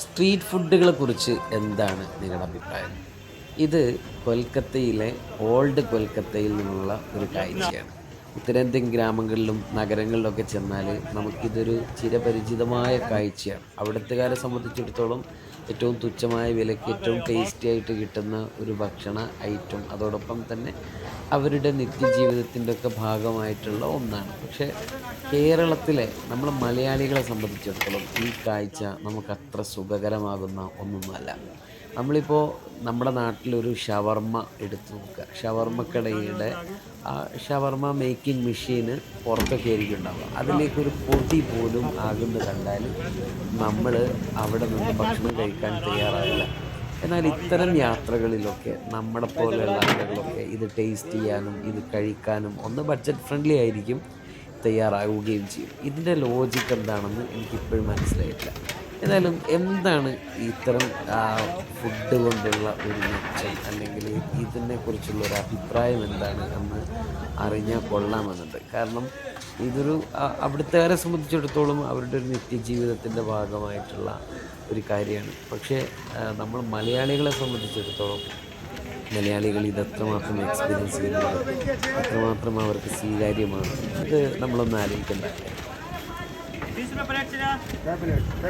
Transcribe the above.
Street ഫുഡുകളെ കുറിച്ച് എന്താണ് നിങ്ങളുടെ അഭിപ്രായം? ഇത് കൊൽക്കത്തയിലെ ഓൾഡ് കൊൽക്കത്തയിൽ നിന്നുള്ള ഒരു കാഴ്ചയാണ്. ഉത്തരേന്ത്യൻ ഗ്രാമങ്ങളിലും നഗരങ്ങളിലൊക്കെ ചെന്നാൽ നമുക്കിതൊരു ചിരപരിചിതമായ കാഴ്ചയാണ്. അവിടുത്തുകാരെ സംബന്ധിച്ചിടത്തോളം ഏറ്റവും തുച്ഛമായ വിലയ്ക്ക് ഏറ്റവും ടേസ്റ്റി ആയിട്ട് കിട്ടുന്ന ഒരു ഭക്ഷണ ഐറ്റം, അതോടൊപ്പം തന്നെ അവരുടെ നിത്യജീവിതത്തിൻ്റെ ഒക്കെ ഭാഗമായിട്ടുള്ള ഒന്നാണ്. പക്ഷേ കേരളത്തിലെ നമ്മൾ മലയാളികളെ സംബന്ധിച്ചിടത്തോളം ഈ കാഴ്ച നമുക്കത്ര സുഖകരമാകുന്ന ഒന്നൊന്നുമല്ല. നമ്മളിപ്പോൾ നമ്മുടെ നാട്ടിലൊരു ഷവർമ്മ എടുത്തു നോക്കുക. ഷവർമ്മക്കടയുടെ ആ ഷവർമ്മ മേക്കിംഗ് മെഷീന് പുറത്തൊക്കെ ആയിരിക്കും ഉണ്ടാവുക. അതിലേക്കൊരു പൊടി പോലും ആകുന്നത് കണ്ടാൽ നമ്മൾ അവിടെ നിന്ന് ഭക്ഷണം കഴിക്കാൻ തയ്യാറാവില്ല. എന്നാൽ ഇത്തരം യാത്രകളിലൊക്കെ നമ്മളെ പോലെയുള്ള ആളുകളൊക്കെ ഇത് ടേസ്റ്റ് ചെയ്യാനും ഇത് കഴിക്കാനും ഒന്ന് ബഡ്ജറ്റ് ഫ്രണ്ട്ലി ആയിരിക്കും, തയ്യാറാവുകയും ചെയ്യും. ഇതിൻ്റെ ലോജിക്ക് എന്താണെന്ന് എനിക്കിപ്പോഴും മനസ്സിലായിട്ടില്ല. ഏതായാലും എന്താണ് ഇത്തരം ഫുഡ് കൊണ്ടുള്ള ഒരു മെച്ചം, അല്ലെങ്കിൽ ഇതിനെക്കുറിച്ചുള്ള ഒരു അഭിപ്രായം എന്താണ് എന്ന് അറിഞ്ഞാൽ കൊള്ളാമെന്നുണ്ട്. കാരണം ഇതൊരു അവിടുത്തുകാരെ സംബന്ധിച്ചിടത്തോളം അവരുടെ ഒരു നിത്യജീവിതത്തിൻ്റെ ഭാഗമായിട്ടുള്ള ഒരു കാര്യമാണ്. പക്ഷേ നമ്മൾ മലയാളികളെ സംബന്ധിച്ചിടത്തോളം മലയാളികൾ ഇത് എത്രമാത്രം എക്സ്പീരിയൻസ് ചെയ്യുന്നത്, അത്രമാത്രം അവർക്ക് സ്വീകാര്യമാണ്. ഇത് നമ്മളൊന്ന് ആലോചിക്കേണ്ട കാര്യം.